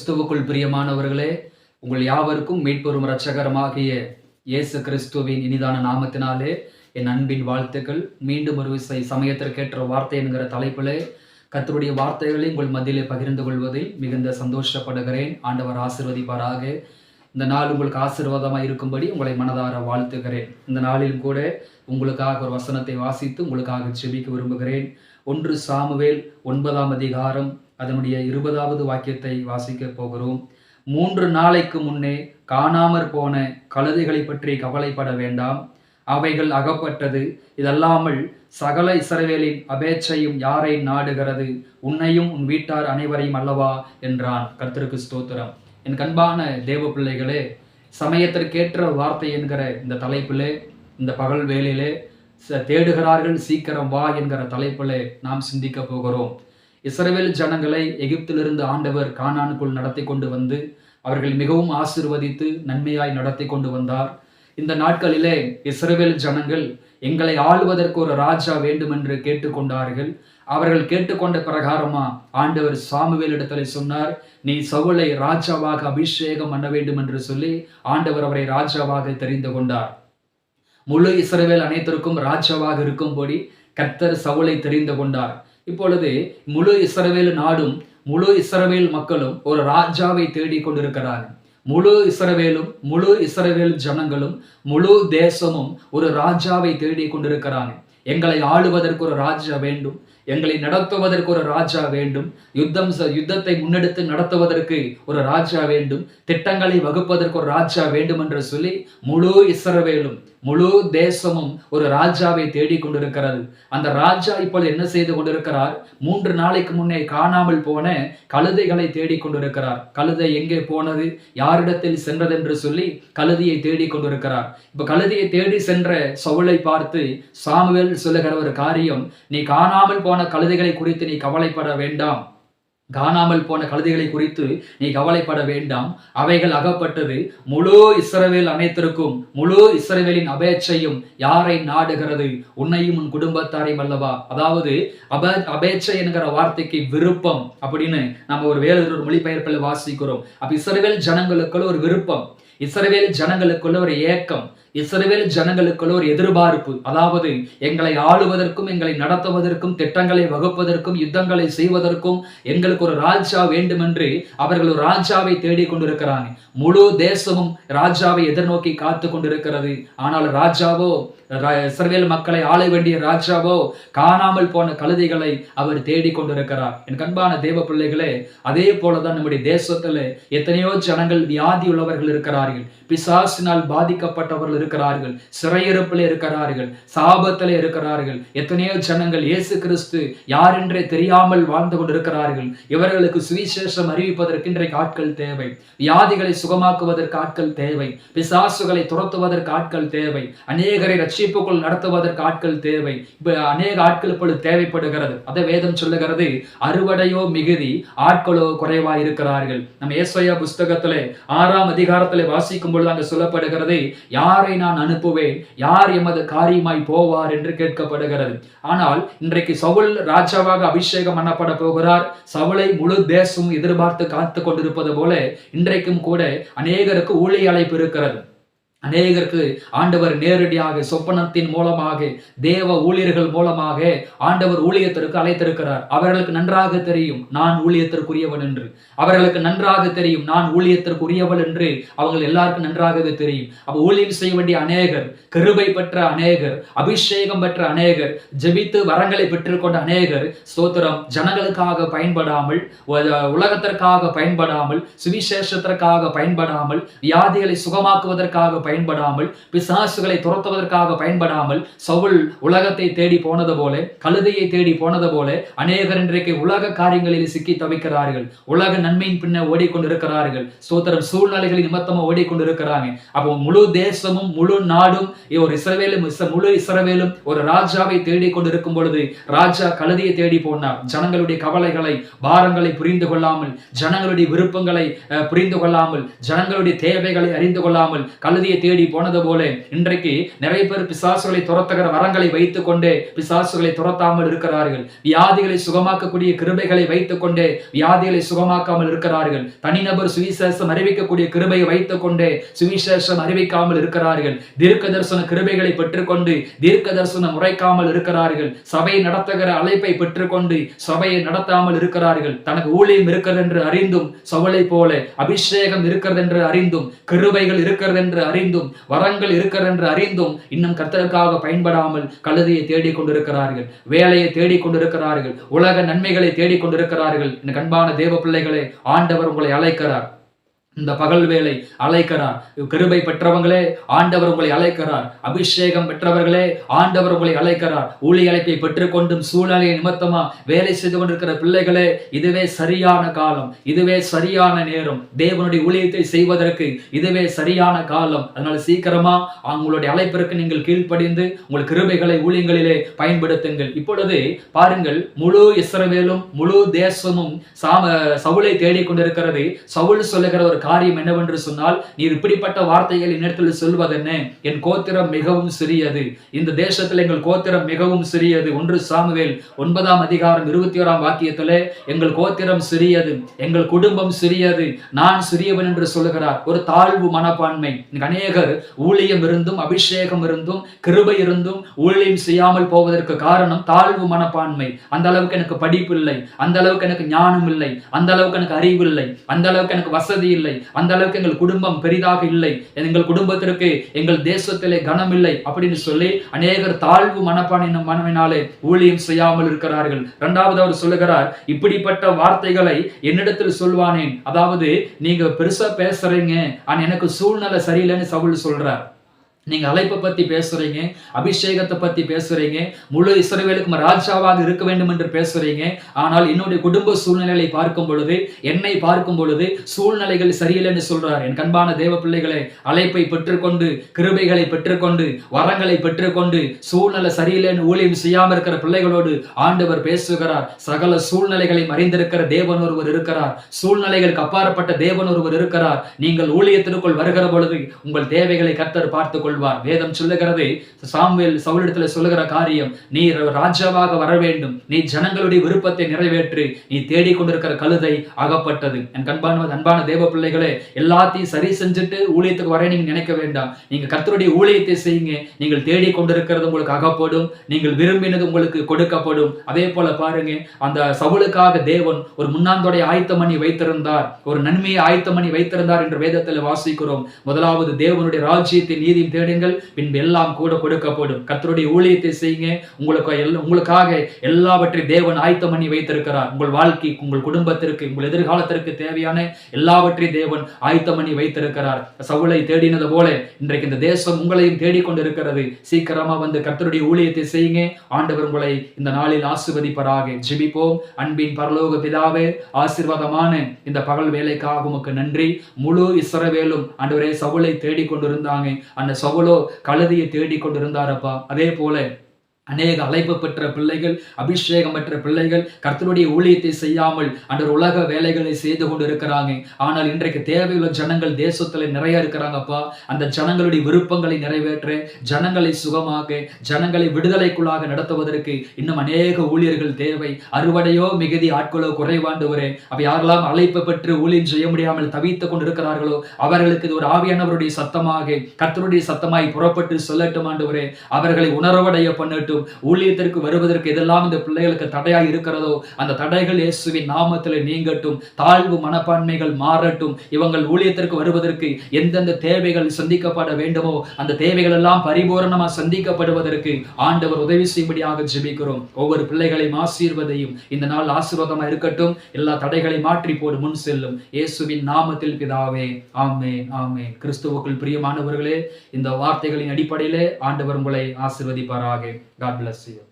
கிறிஸ்துவுக்குள் பிரியமானவர்களே, உங்கள் யாவருக்கும் மீட்பெரும் இரட்சகருமாகிய இயேசு கிறிஸ்துவின் இனிதான நாமத்தினாலே என் அன்பின் வாழ்த்துக்கள். மீண்டும் ஒரு விசை சமயத்திற்கேற்ற வார்த்தை என்கிற தலைப்பிலே கர்த்தருடைய வார்த்தைகளை உங்கள் மத்தியிலே பகிர்ந்து கொள்வதில் மிகுந்த சந்தோஷப்படுகிறேன். ஆண்டவர் ஆசீர்வதிப்பாராக. இந்த நாள் உங்களுக்கு ஆசீர்வாதமாக இருக்கும்படி உங்களை மனதார வாழ்த்துகிறேன். இந்த நாளிலும் கூட உங்களுக்காக ஒரு வசனத்தை வாசித்து உங்களுக்காக ஜெபிக்க விரும்புகிறேன். 1 சாமுவேல் 9ஆம் அதிகாரம் அதனுடைய 20வது வாக்கியத்தை வாசிக்க போகிறோம். 3 நாளைக்கு முன்னே காணாமற் போன கழுதைகளை பற்றி கவலைப்பட வேண்டாம், அவைகள் அகப்பட்டது. இதல்லாமல் சகல இஸ்ரவேலின் அபேட்சையும் யாரை நாடுகிறது? உன்னையும் உன் வீட்டார் அனைவரையும் அல்லவா என்றான். கர்த்தருக்கு ஸ்தோத்திரம். என் கண்பான தேவ பிள்ளைகளே, சமயத்திற்கேற்ற வார்த்தை என்கிற இந்த தலைப்பிலே, இந்த பகல் வேளையிலே தேடுகிறார்கள் சீக்கிரம் வா என்கிற தலைப்பிலே நாம் சிந்திக்க போகிறோம். இஸ்ரவேல் ஜனங்களை எகிப்திலிருந்து ஆண்டவர் கானானுக்குள் நடத்தி கொண்டு வந்து அவர்கள் மிகவும் ஆசீர்வதித்து நன்மையாய் நடத்தி கொண்டு வந்தார். இந்த நாட்களிலே இஸ்ரவேல் ஜனங்கள் எங்களை ஆளுவதற்கு ஒரு ராஜா வேண்டும் என்று கேட்டுக்கொண்டார்கள். அவர்கள் கேட்டுக்கொண்ட பிரகாரமா ஆண்டவர் சாமுவேல் இடத்துல சொன்னார், நீ சவுலை ராஜாவாக அபிஷேகம் பண்ண வேண்டும் என்று சொல்லி ஆண்டவர் அவரை ராஜாவாக தெரிந்து கொண்டார். முழு இஸ்ரவேல் அனைத்திற்கும் ராஜாவாக இருக்கும்படி கர்த்தர் சவுலை தெரிந்து கொண்டார். இப்பொழுது முழு இஸ்ரவேல் நாடும் முழு இஸ்ரவேல் மக்களும் ஒரு ராஜாவை தேடிக் கொண்டிருக்கிறார்கள். முழு இஸ்ரவேலும் முழு இஸ்ரவேல் ஜனங்களும் முழு தேசமும் ஒரு ராஜாவை தேடிக் கொண்டிருக்கிறாங்க. எங்களை ஆளுவதற்கு ஒரு ராஜா வேண்டும், எங்களை நடத்துவதற்கு ஒரு ராஜா வேண்டும், யுத்தத்தை முன்னெடுத்து நடத்துவதற்கு ஒரு ராஜா வேண்டும், திட்டங்களை வகுப்பதற்கு ஒரு ராஜா வேண்டும் என்று சொல்லி முழு இஸ்ரவேலும் முழு தேசமும் ஒரு ராஜாவை தேடிக் கொண்டிருக்கிறது. அந்த ராஜா இப்பொழுது என்ன செய்து கொண்டிருக்கிறார்? 3 நாளைக்கு முன்னே காணாமல் போன கழுதைகளை தேடிக் கொண்டிருக்கிறார். கழுதை எங்கே போனது, யாரிடத்தில் சென்றது என்று சொல்லி கழுதையை தேடிக் கொண்டிருக்கிறார். இப்ப கழுதையை தேடி சென்ற சவுலை பார்த்து சாமுவேல் சொல்லுகிற ஒரு காரியம், நீ காணாமல் போன கழுதைகளை குறித்து நீ கவலைப்பட வேண்டாம், காணாமல் போன கழுதைகளை குறித்து நீ கவலைப்பட வேண்டாம், அவைகள் அகப்பட்டது. முழு இஸ்ரவேல் அனைத்திற்கும் முழு இஸ்ரவேலின் அபேட்சையும் யாரை நாடுகிறது? உன்னையும் உன் குடும்பத்தாரையும் அல்லவா. அதாவது அபேட்சை என்கிற வார்த்தைக்கு விருப்பம் அப்படின்னு நம்ம ஒரு வேறொரு மொழிபெயர்ப்பில் வாசிக்கிறோம். அப்ப இஸ்ரவேல் ஜனங்களுக்குள்ள ஒரு விருப்பம், இஸ்ரவேல் ஜனங்களுக்குள்ள ஒரு ஏக்கம், இஸ்ரவேல் ஜனங்களுக்குள்ள ஒரு எதிர்பார்ப்பு. அதாவது எங்களை ஆளுவதற்கும் எங்களை நடத்துவதற்கும் திட்டங்களை வகுப்பதற்கும் யுத்தங்களை செய்வதற்கும் எங்களுக்கு ஒரு ராஜா வேண்டும் என்று அவர்கள் ஒரு ராஜாவை தேடிக் கொண்டிருக்கிறாங்க. முழு தேசமும் ராஜாவை எதிர்நோக்கி காத்து கொண்டிருக்கிறது. ஆனால் ராஜாவோ, இஸ்ரவேல் மக்களை ஆள வேண்டிய ராஜாவோ காணாமல் போன கழுதைகளை அவர் தேடிக் கொண்டிருக்கிறார். என் கண்பான தேவ பிள்ளைகளே, அதே போலதான் நம்முடைய தேசத்துல எத்தனையோ ஜனங்கள் வியாதி உள்ளவர்கள் இருக்கிறார்கள், பிசாசினால் பாதிக்கப்பட்டவர்கள் இருக்கிறார்கள், சிறையிருப்பில் இருக்கிறார்கள், சாபத்தில் இருக்கிறார்கள். எத்தனையோ ஜனங்கள் இயேசு கிறிஸ்து யார் என்றே தெரியாமல் வாழ்ந்து கொண்டிருக்கிறார்கள். இவர்களுக்கு சுவிசேஷம் அறிவிப்பதற்கு இன்றைக்கு ஆட்கள் தேவை, வியாதிகளை சுகமாக்குவதற்கு ஆட்கள் தேவை, பிசாசுகளை துரத்துவதற்கு ஆட்கள் தேவை, அநேகரை ரட்சிப்புக்குள் நடத்துவதற்கு ஆட்கள் தேவை. அநேக ஆட்கள் இப்பொழுது தேவைப்படுகிறது. அதை வேதம் சொல்லுகிறது, அறுவடையோ மிகுதி, ஆட்களோ குறைவா இருக்கிறார்கள். நம்ம ஏசாயா புஸ்தகத்திலே 6ஆம் அதிகாரத்திலே வாசிக்கும் பொழுது அங்கு சொல்லப்படுகிறது, யாரை நான் அனுப்புவேன், யார் எமது காரியமாய் போவார் என்று கேட்கப்படுகிறது. ஆனால் இன்றைக்கு சவுல் ராஜாவாக அபிஷேகம் பண்ணப்பட போகிறார். சவுலை முழு தேசம் எதிர்பார்த்து காத்து கொண்டிருப்பது போல இன்றைக்கும் கூட அநேகருக்கு ஊழிய அழைப்பு இருக்கிறது. அநேகருக்கு ஆண்டவர் நேரடியாக சொப்பனத்தின் மூலமாக தேவ ஊழியர்கள் மூலமாக ஆண்டவர் ஊழியத்திற்கு அழைத்திருக்கிறார். அவர்களுக்கு நன்றாக தெரியும் நான் ஊழியத்திற்குரியவன் என்று, அவர்களுக்கு நன்றாக தெரியும் நான் ஊழியத்திற்குரியவள் என்று அவர்கள் எல்லாருக்கும் நன்றாகவே தெரியும். அப்ப ஊழியம் செய்ய வேண்டிய அநேகர், கிருபை பெற்ற அநேகர், அபிஷேகம் பெற்ற அநேகர், ஜெபித்து வரங்களை பெற்றுக்கொண்ட அநேகர், ஸ்தோத்திரம், ஜனங்களுக்காக பயன்படாமல், உலகத்திற்காக பயன்படாமல், சுவிசேஷத்திற்காக பயன்படாமல், வியாதிகளை சுகமாக்குவதற்காக பயன்படாமல், பிசாசுகளை துரத்துவதற்காக பயன்படாமல், சவுல் உலகத்தை தேடி போனது போல, கழுதையை தேடி போனது போல அநேகர் இன்றைக்கு உலக காரியங்களில் சிக்கி தவிக்கிறார்கள், உலக நன்மையின் பின்ன ஓடிக்கொண்டிருக்கிறார்கள். ஸ்தோத்திரம், சூழ்நிலைகளின் நிமித்தமா ஓடிக்கொண்டிருக்கிறாங்க. அப்போ முழு தேசமும் முழு நாடும் ஒரு இஸ்ரவேலும் முழு இஸ்ரவேலும் ஒரு ராஜாவை தேடிக் கொண்டிருக்கும் பொழுது ராஜா கழுதையை தேடி போனார். ஜனங்களுடைய கவலைகளை பாரங்களை புரிந்து கொள்ளாமல், ஜனங்களுடைய விருப்பங்களை புரிந்து கொள்ளாமல், ஜனங்களுடைய தேவைகளை அறிந்து கொள்ளாமல் கழுதையை தேடி போனது போல இன்றைக்கு நிறைய பேர் பிசாசுகளை துரத்துகிற வரங்களை வைத்துக் கொண்டே பிசாசுகளை துரத்தாமல் இருக்கிறார்கள். வியாதிகளை சுகமாக்கக்கூடிய கிருபைகளை வைத்துக் கொண்டே வியாதிகளை சுகமாக்காமல் இருக்கிறார்கள். தனிநபர் சுவிசேஷம் அறிவிக்கக்கூடிய கிருபையை வைத்துக் கொண்டே சுவிசேஷம் அறிவிக்காமல் இருக்கிறார்கள். தீர்க்க தரிசன கிருபைகளை பெற்றுக்கொண்டு தீர்க்க தரிசனம் உரைக்காமல் இருக்கிறார்கள். சபை நடத்துகிற அழைப்பை பெற்றுக்கொண்டு சபையை நடத்தாமல் இருக்கிறார்கள். தனக்கு ஊழியம் இருக்கிறது என்று அறிந்தும் சவுலை போல அபிஷேகம் இருக்கிறது என்று அறிந்தும் கிருபைகள் இருக்கிறது என்று அறிந்தும் வரங்கள் இருக்கிறது என்று அறிந்தும் இன்னும் கர்த்தருக்காக பயன்படாமல் கழுதையை தேடிக் கொண்டிருக்கிறார்கள். வேலையை தேடிக் கொண்டிருக்கிறார்கள். உலக நன்மைகளை தேடிக் கொண்டிருக்கிறார்கள். என் அன்பான தேவ பிள்ளைகளே, ஆண்டவர் உங்களை அழைக்கிறார். இந்த பகல் வேளை அழைக்கிறார். கிருபை பெற்றவங்களே, ஆண்டவர் உங்களை அழைக்கிறார். அபிஷேகம் பெற்றவர்களே, ஆண்டவர் உங்களை அழைக்கிறார். ஊழிய அழைப்பை பெற்றுக்கொண்டும் சூழ்நிலை நிமித்தமா வேலை செய்து கொண்டிருக்கிற பிள்ளைகளே, இதுவே சரியான காலம், இதுவே சரியான நேரம். தேவனுடைய ஊழியத்தை செய்வதற்கு இதுவே சரியான காலம். அதனால சீக்கிரமா உங்களுடைய அழைப்பிற்கு நீங்கள் கீழ்ப்படிந்து உங்கள் கிருபைகளை ஊழியங்களிலே பயன்படுத்துங்கள். இப்பொழுது பாருங்கள், முழு இஸ்ரவேலும் முழு தேசமும் சவுலை தேடிக்கொண்டிருக்கிறது. சவுல் சொல்லுகிற ஒரு காரியம் என்னவென்று சொன்னால், நீர் இப்படிப்பட்ட வார்த்தைகள் என்னிடத்தில் சொல்வதென்ன? என் கோத்திரம் மிகவும் சிறியது. இந்த தேசத்தில் எங்கள் கோத்திரம் மிகவும் சிறியது. 1 சாமுவேல் 9ஆம் அதிகாரம் 21ஆம் வாக்கியத்திலே எங்கள் கோத்திரம் சிறியது, எங்கள் குடும்பம் சிறியது, நான் சிறியவன் என்று சொல்லுகிறார். ஒரு தாழ்வு மனப்பான்மை. அநேகர் ஊழியம் இருந்தும் அபிஷேகம் இருந்தும் கிருபை இருந்தும் ஊழியம் செய்யாமல் போவதற்கு காரணம் தாழ்வு மனப்பான்மை. அந்த அளவுக்கு எனக்கு படிப்பு இல்லை, அந்த அளவுக்கு எனக்கு ஞானம் இல்லை, அந்த அளவுக்கு எனக்கு அறிவு இல்லை, அந்த அளவுக்கு எனக்கு வசதி இல்லை, அந்த அளவுக்கு எங்கள் குடும்பம் பெரிதாக இல்லை, எங்கள் குடும்பத்திற்கு எங்கள் தேசத்திலே கனம் இல்லை அப்படின்னு சொல்லி அநேகர் தாழ்வு மனப்பான்மையினாலே ஊழியம் செய்யாமல் இருக்கிறார்கள். இரண்டாவது அவர் சொல்லுகிறார், இப்படிப்பட்ட வார்த்தைகளை என்னிடத்தில் சொல்வானேன். அதாவது நீங்க பெருசா பேசுறீங்க, ஆனா எனக்கு சூழ்நிலை சரியில்லைன்னு சவுல் சொல்றார். நீங்க அழைப்பை பத்தி பேசுறீங்க, அபிஷேகத்தை பத்தி பேசுறீங்க, முழு இஸ்ரவேலுக்கும் ராஜாவாக இருக்க வேண்டும் என்று பேசுறீங்க. ஆனால் என்னுடைய குடும்ப சூழ்நிலைகளை பார்க்கும் பொழுது, என்னை பார்க்கும் பொழுது சூழ்நிலைகள் சரியில்லைன்னு சொல்றார். என் கண்பான தேவ பிள்ளைகளை, அழைப்பை பெற்றுக்கொண்டு கிருபைகளை பெற்றுக்கொண்டு வரங்களை பெற்றுக்கொண்டு சூழ்நிலை சரியில்லைன்னு ஊழியம் செய்யாமல் இருக்கிற பிள்ளைகளோடு ஆண்டவர் பேசுகிறார். சகல சூழ்நிலைகளையும் அறிந்திருக்கிற தேவன் ஒருவர் இருக்கிறார். சூழ்நிலைகளுக்கு அப்பாற்பட்ட தேவன் ஒருவர் இருக்கிறார். நீங்கள் ஊழியத்திற்குள் வருகிற பொழுது உங்கள் தேவைகளை கர்த்தர் பார்த்துக் கொள்வார். வேதம் சொல்லுகிறது, சாமுவேல் சவுலிடத்தில் சொல்லுகிற காரியம், நீ ராஜாவாக வர வேண்டும், நீ ஜனங்களுடைய விருப்பத்தை நிறைவேற்று, நீ தேடிக்கொண்டிருக்கிற கழுதை அகப்பட்டது. என் அன்பான தேவ பிள்ளைகளே, எல்லாத்தையும் சரி செஞ்சுட்டு ஊழியத்துக்கு வர நீங்க நினைக்க வேண்டாம். நீங்க கர்த்தருடைய ஊழியத்தை செய்யுங்க. நீங்கள் தேடிக்கொண்டிருக்கிறது உங்களுக்கு அகப்படும், நீங்கள் விரும்பினது உங்களுக்கு கொடுக்கப்படும். அதே போல பாருங்க, அந்த சவுலுக்காக தேவன் ஒரு முன்னாந்தோடைய ஆயத்தம் பண்ணி வைத்திருந்தார், ஒரு நன்மையை ஆயத்தம் பண்ணி வைத்திருந்தார் என்று வேதத்தில் வாசிக்கிறோம். முதலாவது தேவனுடைய ராஜ்யத்தை நீதியும் தேடுங்கள், பின்பு எல்லாம் கூட கொடுக்கப்படும். கர்த்தருடைய ஊழியத்தை செய்யுங்க. உங்களுக்காக எல்லாவற்றையும் தேவன் ஆயத்தம் பண்ணி வைத்திருக்கிறார். உங்கள் வாழ்க்கை, உங்கள் குடும்பத்திற்கு, உங்கள் எதிர்காலத்திற்கு தேவையான எல்லாவற்றையும் தேவன் ஆயத்தம் பண்ணி வைத்திருக்கிறார். சவுலை தேடினது போல இன்றைக்கு இந்த தேசம் உங்களையும் தேடிக்கொண்டிருக்கிறது. சீக்கிரமா வந்து கர்த்தருடைய ஊழியத்தை செய்யுங்க. ஆண்டவர் உங்களை இந்த நாளில் ஆசீர்வதிப்பாராக. ஜெபிப்போம். அன்பின் பரலோக பிதாவே, ஆசீர்வாதமான இந்த பகல் வேலைக்காக உமக்கு நன்றி. முழு இஸ்ரவேலும் ஆண்டவரே சவுலை தேடிக்கொண்டிருந்தாங்க. அந்த சவுலோ கழுதையை தேடிக்கொண்டிருந்தாரப்பா. அதே போல அநேக அழைப்பு பெற்ற பிள்ளைகள், அபிஷேகம் பெற்ற பிள்ளைகள் கர்த்தருடைய ஊழியத்தை செய்யாமல் அன்றொரு உலக வேலைகளை செய்து கொண்டு இருக்கிறாங்க. ஆனால் இன்றைக்கு தேவையுள்ள ஜனங்கள் தேசத்துல நிறைய இருக்கிறாங்கப்பா. அந்த ஜனங்களுடைய விருப்பங்களை நிறைவேற்ற, ஜனங்களை சுகமாக, ஜனங்களை விடுதலைக்குள்ளாக நடத்துவதற்கு இன்னும் அநேக ஊழியர்கள் தேவை. அறுவடையோ மிகுதி, ஆட்களோ குறைவாண்டவரே. அப்ப யாரெல்லாம் அழைப்பு பெற்று ஊழியம் செய்ய முடியாமல் தவித்துக் கொண்டிருக்கிறார்களோ அவர்களுக்கு இது ஒரு ஆவியானவருடைய சத்தமாக, கர்த்தருடைய சத்தமாய் புறப்பட்டு சொல்லட்டும் ஆண்டவரே. அவர்களை உணர்வடைய பண்ணட்டும். ஊழியத்திற்கு வருவதற்கு எதெல்லாம் இந்த பிள்ளைகளுக்கு தடையாய் இருக்கிறதோ அந்த தடைகள் இயேசுவின் நாமத்தில் நீங்கட்டும். தாழ்வு மனப்பான்மைகள் மாறட்டும். இவங்கள் ஊழியத்திற்கு வருவதற்கு எந்தெந்த தேவைகள் சந்திக்கப்பட வேண்டுமோ அந்த தேவைகள் எல்லாம் பரிபூரணமாக சந்திக்கப்படுவதற்கு ஆண்டவர் உதவி செய்யும்படியாக ஜெபிக்கிறோம். ஒவ்வொரு பிள்ளைகளையும் ஆசீர்வதையும் இந்த நாள் ஆசீர்வாதமாக இருக்கட்டும். எல்லா தடைகளை மாற்றி போடு முன் செல்லும் இயேசுவின் நாமத்தில் பிதாவே, ஆமென், ஆமென். கிறிஸ்துவுக்குள் பிரியமானவர்களே, இந்த வார்த்தைகளின் அடிப்படையிலே ஆண்டவர் உங்களை ஆசீர்வதிப்பாராக. God bless you.